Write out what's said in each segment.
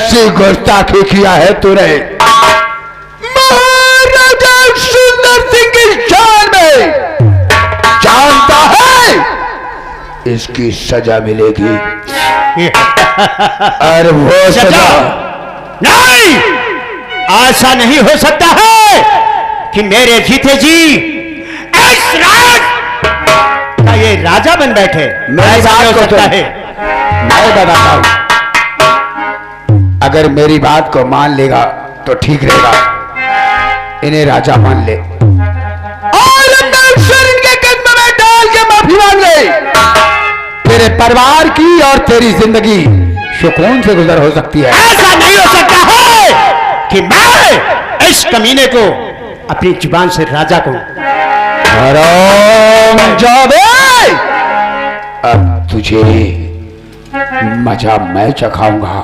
कैसी गुस्ताखी किया है तूने महाराजा सुंदर सिंह की शान में। जानता है इसकी सजा मिलेगी। और वो सजा नहीं, ऐसा नहीं हो सकता है कि मेरे जीते जी इस राज का ये राजा बन बैठे। मेरी बात को सकता है। मैं बताता हूं, अगर मेरी बात को मान लेगा तो ठीक रहेगा। इन्हें राजा मान ले और इनके कदम में डाल के माफी मांग ले। तेरे परिवार की और तेरी जिंदगी सुकून से गुजर हो सकती है। ऐसा नहीं हो सकता है कि मैं इस कमीने को अपनी जुबान से राजा कहूं। जावे, अब तुझे मजा मैं चखाऊंगा।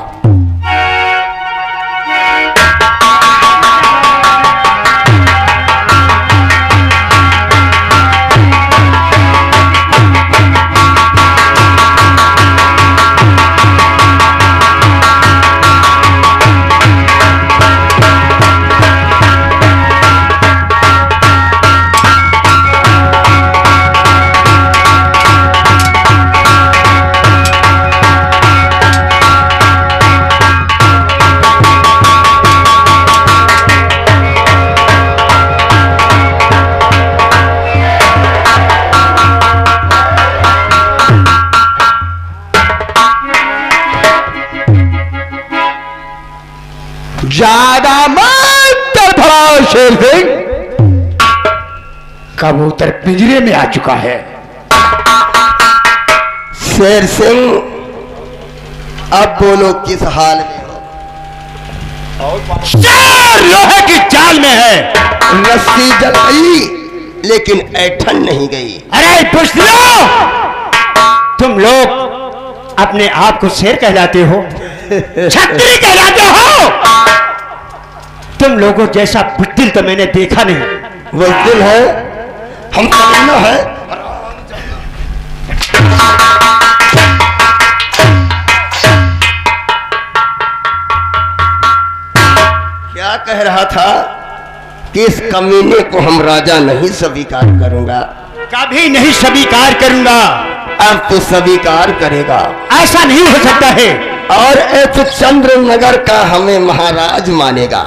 ज्यादा मत तड़फड़ाओ शेर सिंह, कबूतर पिंजरे में आ चुका है। शेर सिंह, अब बोलो किस हाल में हो? शेर लोहे की जाल में है। रस्सी जलाई लेकिन ऐठन नहीं गई। अरे पूछ लो, तुम लोग अपने आप को शेर कहलाते हो, छतरी कहलाते हो। तुम लोगों जैसा बुद्धिल तो मैंने देखा नहीं। बुद्धिल है, हम कमीना है। क्या कह रहा था कि इस कमीने को हम राजा नहीं स्वीकार करूंगा। कभी नहीं स्वीकार करूंगा। अब तो स्वीकार करेगा। ऐसा नहीं हो सकता है। और इस चंद्र नगर का हमें महाराज मानेगा।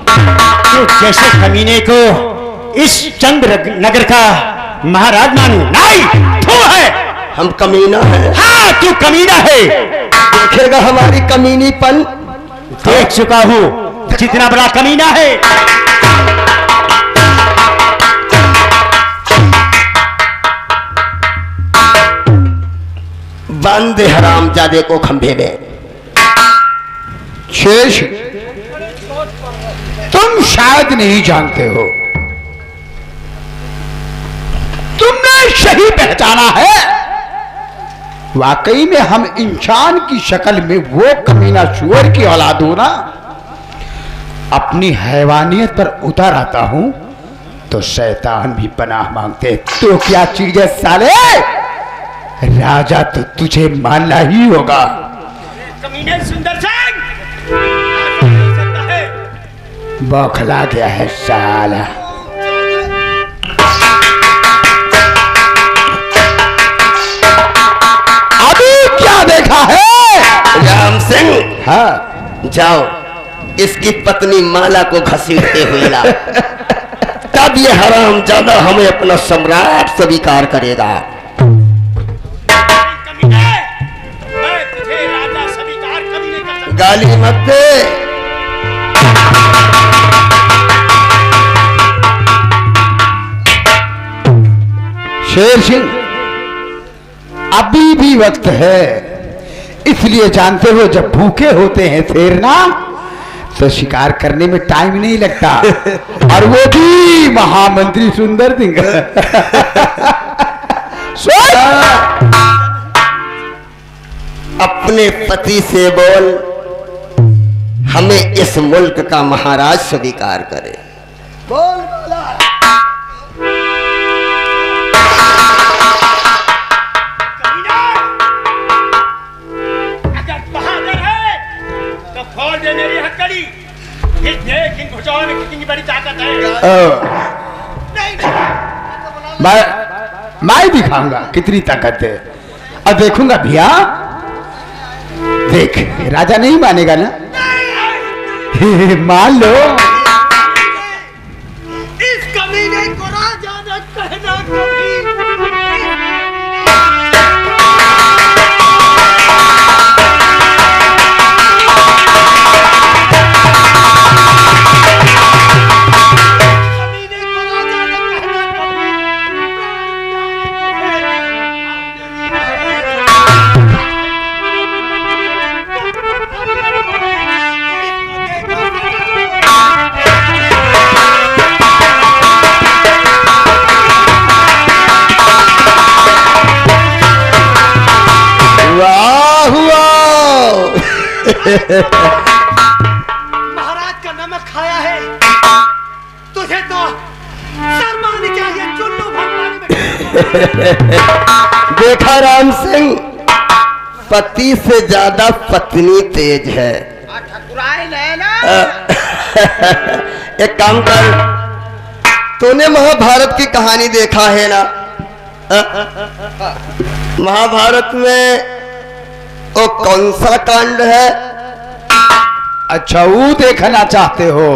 तो जैसे कमीने को इस चंद्र नगर का महाराज मानू? नहीं, तू है। हम कमीना है। हाँ, तू कमीना है। देखेगा हमारी कमीनीपन। देख चुका हूं जितना बड़ा कमीना है। बंद हरामजादे को खंभे में। शेष, तुम शायद नहीं जानते हो, तुमने सही पहचाना है। वाकई में हम इंसान की शक्ल में वो कमीना सुअर की औलाद हो ना। अपनी हैवानियत पर उतर आता हूं तो शैतान भी पनाह मांगते। तो क्या चीज है साले, राजा तो तुझे मानना ही होगा। कमीने सुंदर सिंह, बौखला गया है साला। अभी क्या देखा है राम सिंह? हाँ, जाओ इसकी पत्नी माला को घसीटते हुए ला। तब ये हरामजादा हमें अपना सम्राट स्वीकार करेगा। मैं तुझे राजा स्वीकार कभी नहीं कर सकता। गाली मत दे। शेर सिंह, अभी भी वक्त है। इसलिए जानते हो, जब भूखे होते हैं शेर ना, तो शिकार करने में टाइम नहीं लगता। और वो भी महामंत्री सुंदर सिंह। अपने पति से बोल हमें इस मुल्क का महाराज स्वीकार करे। बोल बोला। अगर बहादुर है तो खोल दे जॉन कितनी बड़ी ताकत है। मैं दिखाऊंगा कितनी ताकत है। और देखूंगा भैया, देख राजा नहीं मानेगा ना। मान लो। इस कमीने को राजा न कहना कभी। महाराज का नमक खाया है, तुझे तो शर्म आनी चाहिए। चुल्लू भगवान में देखा राम सिंह, पति से ज्यादा पत्नी तेज है। एक काम कर, तूने महाभारत की कहानी देखा है ना? महाभारत में वो कौन सा कांड है? अच्छा वो देखना चाहते हो?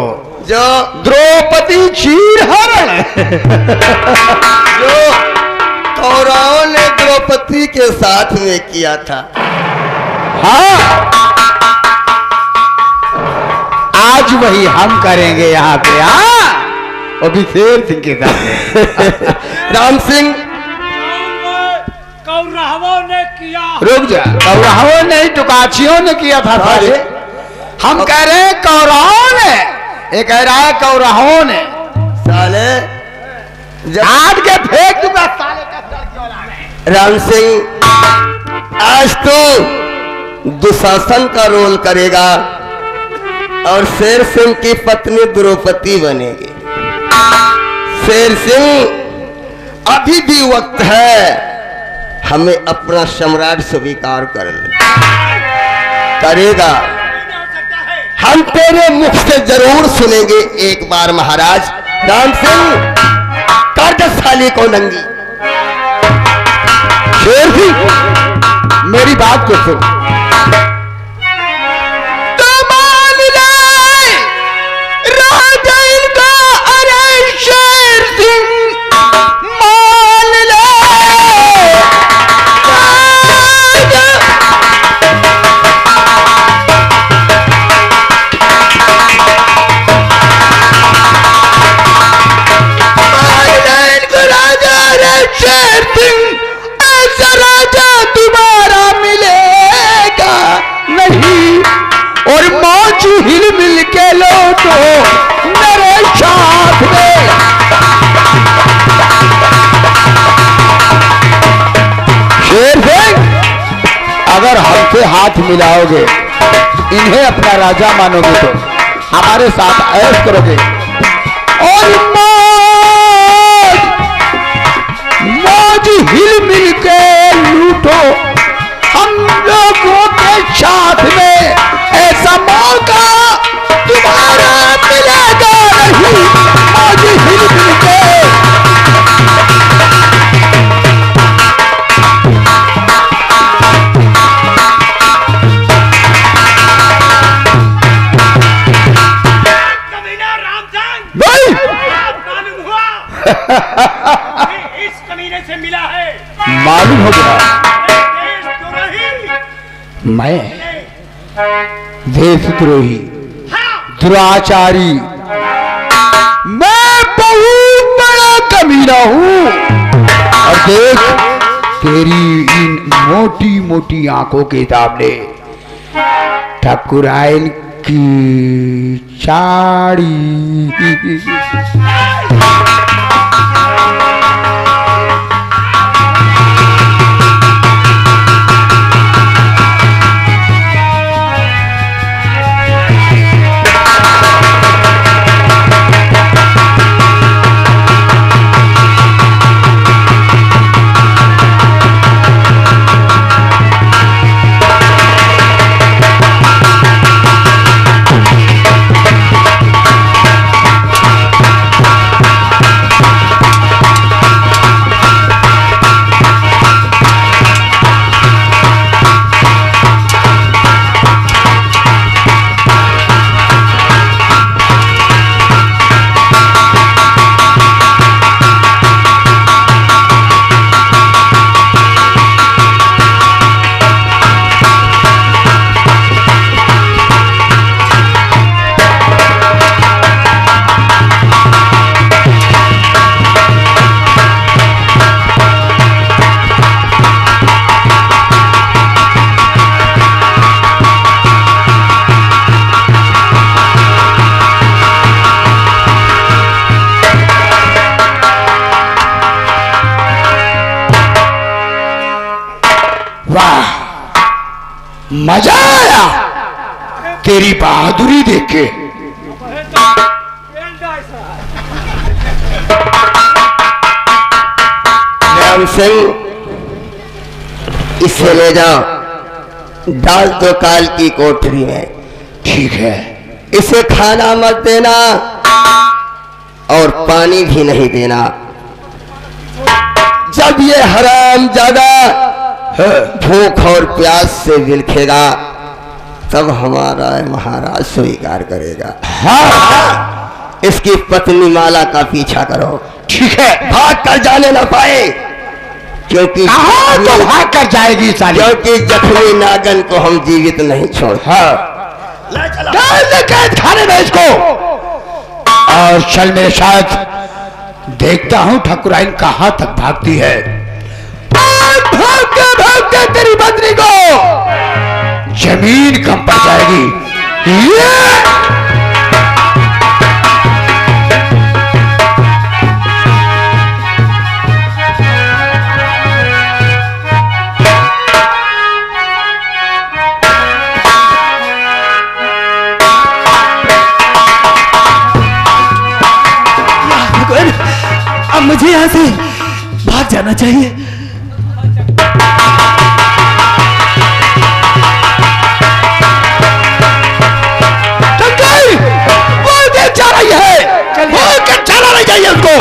जो द्रौपदी चीरहरण। जो कौरवों ने द्रौपदी के साथ में किया था। हाँ, आज वही हम करेंगे यहाँ पे। हाँ, अभिषेक सिंह के साथ। राम सिंह, कौरवों ने किया। रुक जा, कौरवों नहीं टुकाचियों ने किया था साले। हम कह रहे हैं कौरवों ने, ये कह रहा है कौरवों ने। साले आज के फेंक दूंगा साले का। राम सिंह, आज तू दुशासन का रोल करेगा और शेर सिंह की पत्नी द्रौपदी बनेगी। शेर सिंह, अभी भी वक्त है, हमें अपना सम्राट स्वीकार कर ले। करेगा, हम तेरे मुख से जरूर सुनेंगे एक बार महाराज। राम सिंह, कर दे साली को नंगी। शेर सिंह, मेरी बात को सुन। तो मान ले राजा इनका, अरे शेर सिंह मान ले। शेर सिंह, ऐसा राजा दोबारा मिलेगा नहीं। और मौज हिल मिल के लौटो मेरे साथ में। शेर सिंह, अगर हमसे हाथ मिलाओगे, इन्हें अपना राजा मानोगे तो हमारे साथ ऐश करोगे और मौज हिल मिल के लूटो हम लोगों के साथ में। ऐसा मौका तुम्हारा मिलेगा नहीं। मौज हिल मिल के। कमीना रामचंद्र, भाई मालूम हुआ इस कमीने से मिला है। मालूम हो गया, देशद्रोही। मैं देशद्रोही, दुराचारी, मैं बहुत बड़ा कमीना हूं। और देख, तेरी इन मोटी मोटी आंखों के सामने ठकुराइन की चाड़ी। तेरी बहादुरी देखे राम सिंह, इसे ले जाओ, डाल दो काल की कोठरी में। ठीक है। इसे खाना मत देना और पानी भी नहीं देना। जब ये हराम ज्यादा भूख और प्यास से बिलखेगा तब हमारा महाराज स्वीकार करेगा। हाँ, इसकी पत्नी माला का पीछा करो। ठीक है। भाग कर जाने न पाए, क्योंकि तो भाग कर जाएगी साली। क्योंकि जख्मी नागन को हम जीवित नहीं छोड़। हाँ, कैद खाने में इसको। और चल मेरे साथ, देखता हूं ठकुराइन कहां तक भागती है। भागते भागते तेरी पत्नी को जमीन कम पड़ जाएगी। ये अब मुझे यहाँ से भाग जाना चाहिए। वो देख जा रही है, वो चला नहीं चाहिए उसको।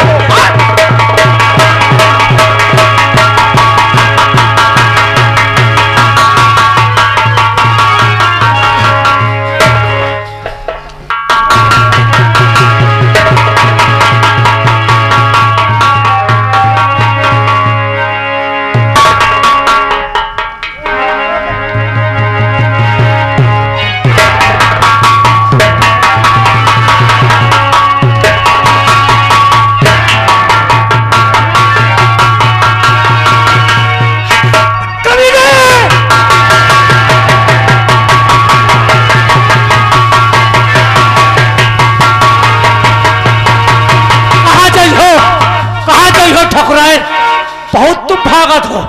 बहुत तुम भागत हो,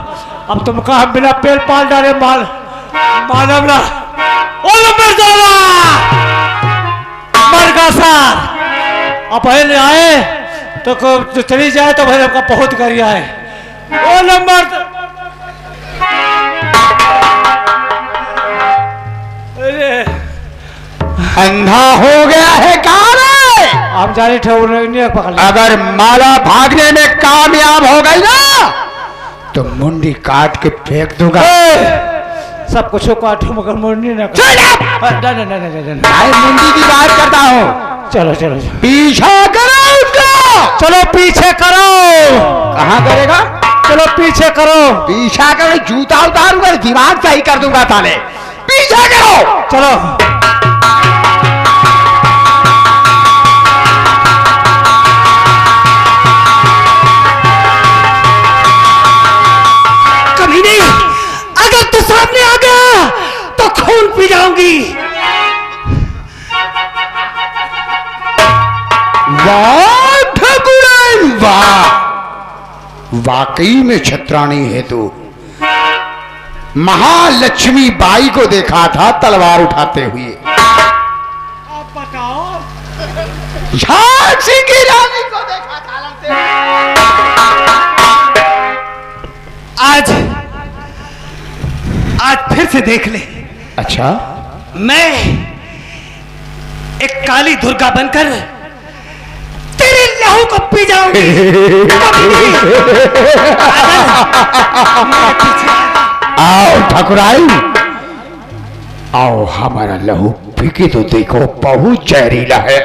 अब तुम कहा बिना पेड़ पाल डाले मानव ना मर का सार। अब पहले आए तो चली जाए तो भाई आपका बहुत करिया है। ओ नंबर अंधा हो गया है कहाँ रे? हम जाने थे पकड़। अगर माला भागने में कामयाब हो गई ना तो मुंडी काट के फेंक दूंगा। सब कुछ काटो मगर मुंडी ना मुंडी की बात करता हूँ। चलो चलो पीछा करो उसका। चलो पीछे करो। कहाँ करेगा? चलो पीछे करो। पीछा करो, जूता उतारूंगा, दिमाग सही कर दूंगा ताले। पीछा करो। चलो अगर तू सामने आ गया तो खून पी जाऊंगी। वाह ठकुराइन वाह, वाकई में छत्राणी है तू। महालक्ष्मी बाई को देखा था तलवार उठाते हुए। आप बताओ। झांसी की रानी को देखा था। आज फिर से देख ले। अच्छा, मैं एक काली दुर्गा बनकर तेरे लहू को पी जाऊंगी। आओ ठकुराइन, आओ हमारा लहू पी के तो देखो, बहुत जहरीला है।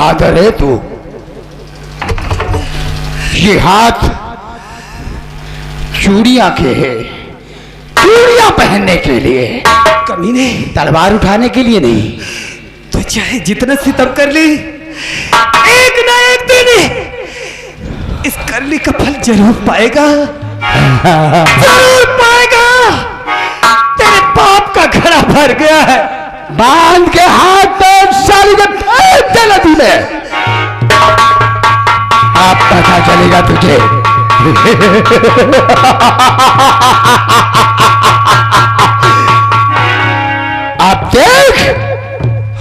बादर है तू। ये हाथ चूड़ियां के है, चूड़ियां पहनने के लिए, कमीने, तलवार उठाने के लिए नहीं। तो चाहे जितना सितम कर ली, एक ना एक दिन इस करनी का फल जरूर पाएगा, जरूर पाएगा। तेरे बाप का घड़ा भर गया है। बांध के हाथ पैर सारी के फेंक दे नदी में। अब पता चलेगा तुझे। अब देख,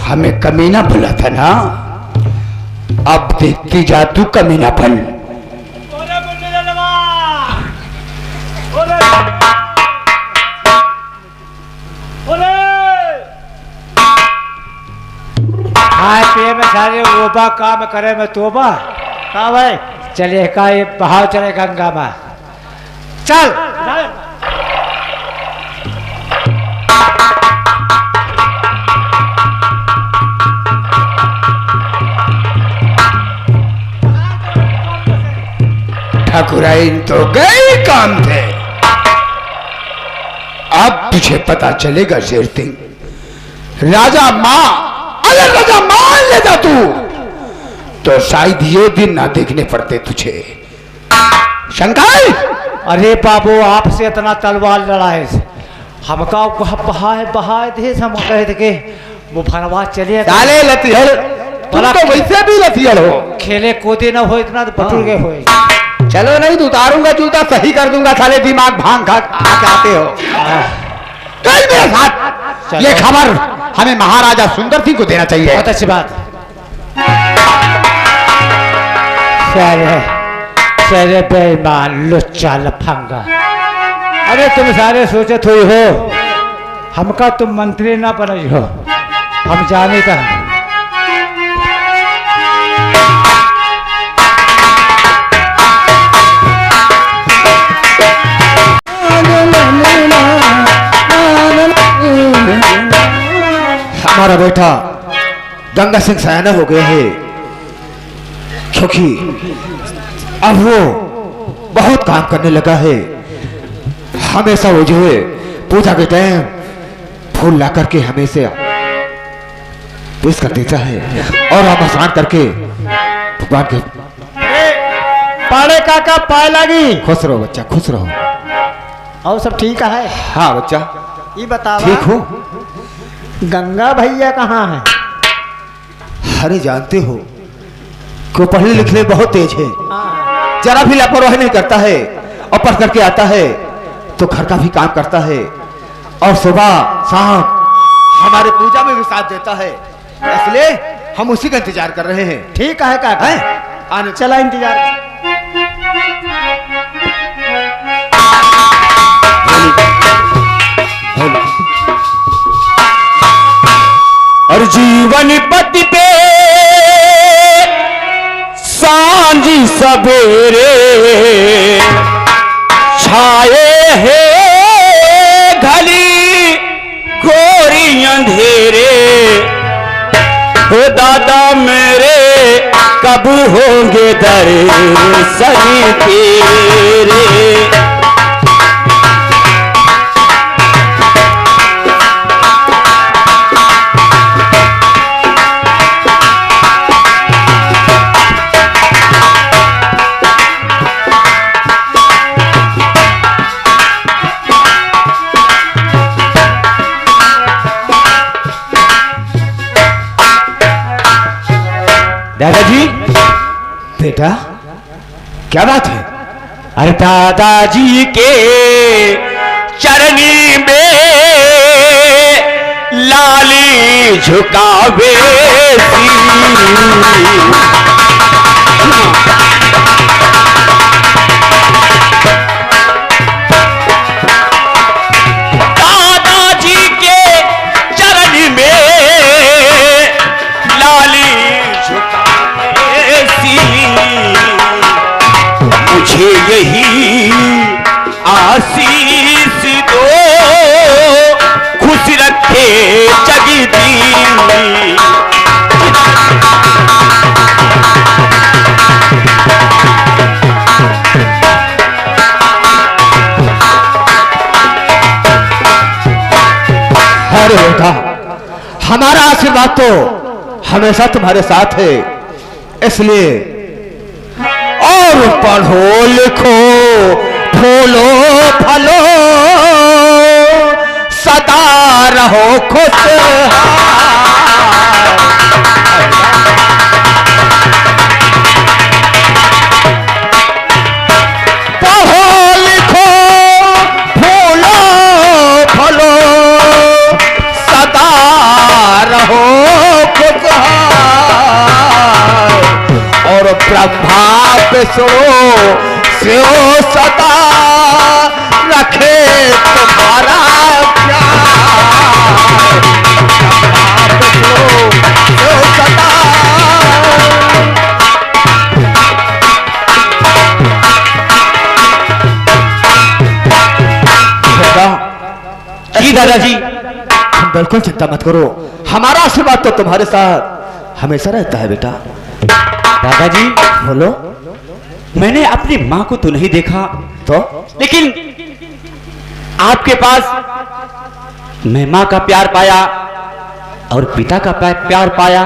हमें कमीना बोला था ना, अब देखती जा तू कमीनापन। खाए पिए में सारे ओबा काम करे में तोबा। हाँ भाई चलिए का ये बहाव चले गंगा में। चल ठाकुराइन तो गए काम थे। अब तुझे पता चलेगा शेर सिंह। राजा मां, अगर राजा मान लेता तू तो शायद ये दिन ना देखने पड़ते तुझे। शंकर, अरे बाबू आपसे इतना तलवार लड़ाए हमका बहाए थे, हम कहे थे कि वो भरवा चलिए साले लतिहड़, तुम तो वैसे भी लतिहड़ हो। खेले कूदे ना हो इतना तो बटुर गए हो। चलो नहीं तो उतारूंगा जूता, सही कर दूंगा। साले दिमाग भांग खा के आते हो। चल मेरे साथ। ये खबर हमें महाराजा सुंदर सिंह को देना चाहिए। बहुत अच्छी बात। सारे बेईमान लुच्चा लफंगा। अरे तुम सारे सोचत हुई हो हमका तुम मंत्री ना बनी हो, हम जाने का। हमारा बेटा गंगा सिंह सयाना हो गया है, क्योंकि अब वो बहुत काम करने लगा है। हमेशा वो जो है पूजा के टाइम फूल ला करके हमेशा पेश कर देता है और हम स्नान करके भगवान के पाड़े काका पाए लगी। खुश रहो बच्चा, खुश रहो। और सब ठीक है? हाँ बच्चा ये बताओ ठीक हो। गंगा भैया कहाँ है? अरे जानते हो कि पढ़ने लिखने में बहुत तेज है, जरा भी लापरवाही नहीं करता है और पढ़ करके आता है तो घर का भी काम करता है और सुबह शाम हमारे पूजा में भी साथ देता है। इसलिए हम उसी का इंतजार कर रहे हैं। ठीक है काका, आने चला इंतजार। और जीवन पति पे सांझ सवेरे छाए है घली घोरी अंधेरे। हो दादा मेरे कब होंगे दर्शन तेरे। दादाजी, बेटा क्या बात है? अरे दादाजी के चरनी में लाली झुकावे दादाजी के चरण में लाली मुझे यही आशीष दो, खुश रखे जगदीश। अरे बेटा, हमारा आशीर्वाद तो हमेशा तुम्हारे साथ है, इसलिए और पढ़ो लिखो फूलो फलो सदा रहो खुशहाल। पढ़ो लिखो फूलो फलो सदा रहो खुशहाल। और ब्रह्मा विष्णु शिव सदा रखे तुम्हारा ख्याल। ब्रह्मा विष्णु शिव सदा। जी दादाजी, तुम बिल्कुल चिंता मत करो, हमारा आशीर्वाद तो तुम्हारे साथ हमेशा रहता है बेटा। दादाजी बोलो। मैंने अपनी माँ को तो नहीं देखा, तो लेकिन आपके पास मैं माँ का प्यार पाया और पिता का प्यार पाया।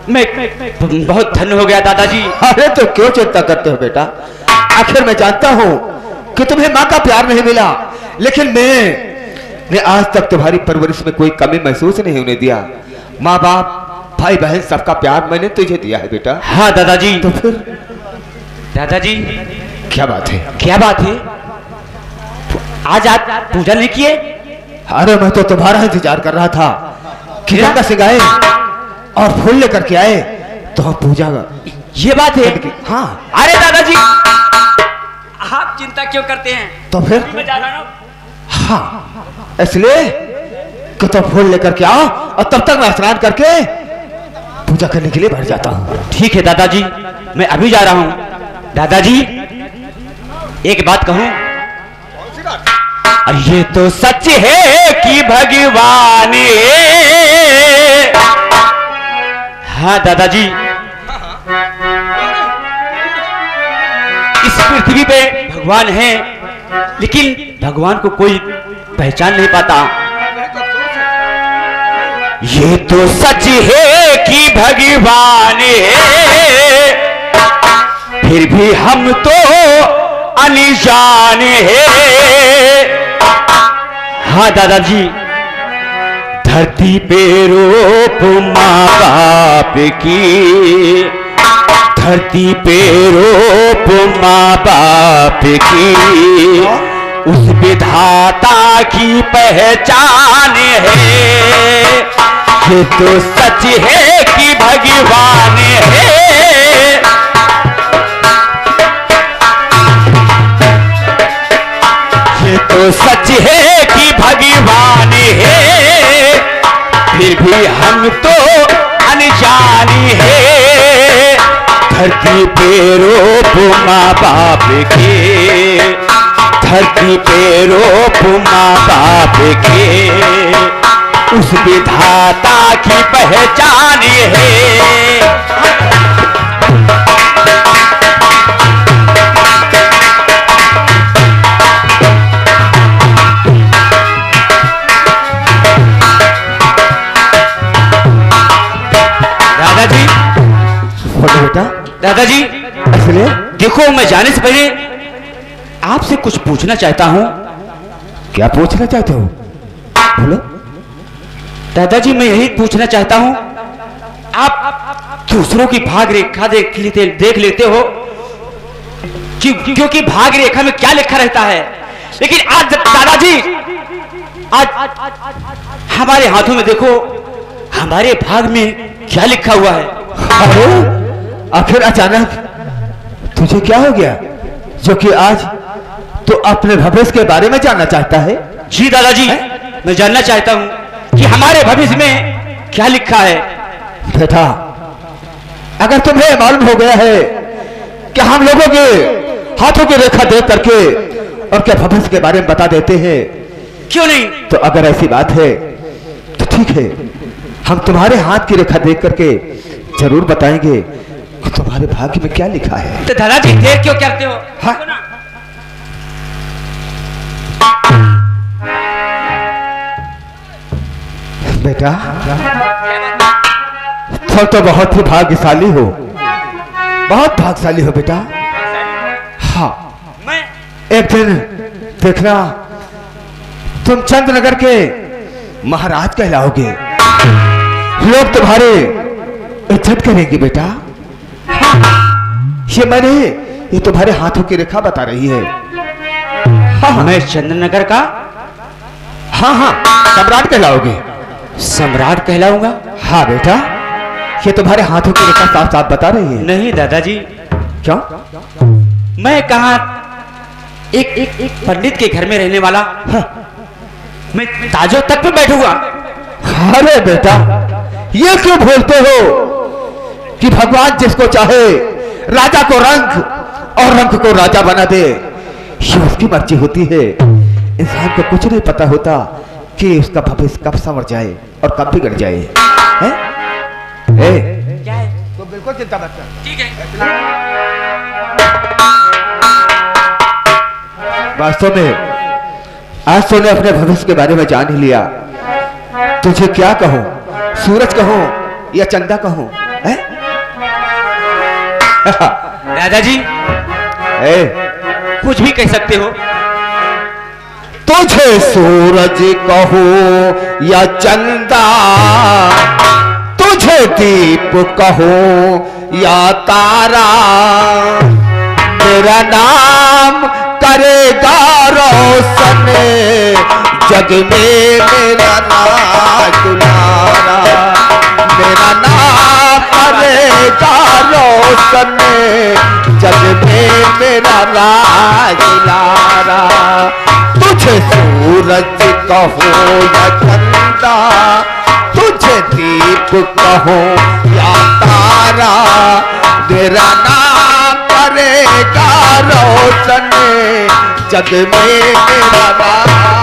मैं बहुत धन्य हो गया दादाजी। अरे तो क्यों चिंता करते हो बेटा, आखिर मैं जानता हूं कि तुम्हें माँ का प्यार नहीं मिला, लेकिन मैं आज तक तुम्हारी परवरिश में कोई कमी महसूस नहीं होने दिया। माँ बाप भाई बहन सबका प्यार मैंने तुझे दिया है बेटा। हाँ दादाजी। तो फिर दादाजी क्या बात है? क्या बात है? आज आप पूजा नहीं किए? अरे मैं तो तुम्हारा इंतजार कर रहा था कि गंगा से गाए और फूल लेकर के आए तो हम पूजा। ये बात है? हाँ। अरे दादाजी आप चिंता क्यों करते हैं? तो फिर मैं जा रहा हूं। हाँ, इसलिए कि तो फूल लेकर के आओ और तब तक मैं स्नान करके पूजा करने के लिए बैठ जाता हूँ। ठीक है दादाजी, मैं अभी जा रहा हूँ। दादाजी एक बात कहूं, और ये तो सच है कि भगवान हाँ दादाजी, इस पृथ्वी पे भगवान है, लेकिन भगवान को कोई पहचान नहीं पाता। ये तो सच है कि भगवान है, फिर भी हम तो अनजान है। हाँ दादाजी, धरती पे रूप माँ बाप की, धरती पे रूप माँ बाप की, उस विधाता की पहचान है। ये तो सच है कि भगवान है, ये तो सच है कि भगवान है, फिर भी हम तो अनजानी है। धरती पे रूप माँ बाप के, धरती पे रूप माँ बाप के, उस विधाता की पहचान है। दादाजी बेटा, दादाजी इसलिए देखो, मैं जाने से पहले आपसे कुछ पूछना चाहता हूं। क्या पूछना चाहते हो? बोलो। दादाजी मैं यही पूछना चाहता हूं, आप दूसरों की भाग रेखा देख लेते हो, क्योंकि भाग रेखा में क्या लिखा रहता है, लेकिन आज दादाजी आज हमारे हाथों में देखो, हमारे भाग में क्या लिखा हुआ है। अरे आखिर अचानक तुझे क्या हो गया जो कि आज तो अपने भविष्य के बारे में जानना चाहता है? जी दादाजी, मैं जानना चाहता हूं कि हमारे भविष्य में क्या लिखा है। बेटा, अगर तुम्हें मालूम हो गया है कि हम लोगों के हाथों की रेखा देख करके और क्या भविष्य के बारे में बता देते हैं, क्यों नहीं? तो अगर ऐसी बात है तो ठीक है, हम तुम्हारे हाथ की रेखा देख करके जरूर बताएंगे कि तुम्हारे भाग्य में क्या लिखा है। तो दादाजी देर क्यों करते हो? हाँ? बेटा तुम तो बहुत ही भाग्यशाली हो, बहुत भाग्यशाली हो बेटा। हाँ एक दिन देखना तुम चंद्रनगर के महाराज कहलाओगे, लोग तुम्हारे इज्जत करेंगे बेटा। ये तुम्हारे हाथों की रेखा बता रही है। हाँ, मैं चंद्रनगर का हाँ हाँ सम्राट कहलाओगे। सम्राट कहलाऊंगा? हाँ बेटा, ये तुम्हारे हाथों की रेखा साफ साफ बता रही है। नहीं दादाजी। क्यों? मैं कहा एक पंडित के घर में रहने वाला, हाँ। मैं ताजों तक पे बैठूंगा। अरे बेटा ये क्यों भूलते हो कि भगवान जिसको चाहे राजा को रंग और रंग को राजा बना दे, ये उसकी मर्जी होती है। इंसान को कुछ नहीं पता होता कि उसका भविष्य कब संवर जाए और कब बिगड़ जाए। हैं? क्या है? तो बिल्कुल चिंता मत कर। ठीक है। वास्तव में आज तूने अपने भविष्य के बारे में जान ही लिया। तुझे क्या कहूं, सूरज कहूं या चंदा कहूं? दादाजी कुछ भी कह सकते हो। तुझे सूरज कहो या चंदा, तुझे दीप कहो या तारा, मेरा नाम करेगा रोशन जग में मेरा नाम दुलारा, मेरा नाम करेगा रोशन जग में मेरा राज लारा। तुझे सूरज कहो या चंदा, तुझे दीप कहो या तारा, मेरा नाम करेगा रोशन जग में मेरा नाम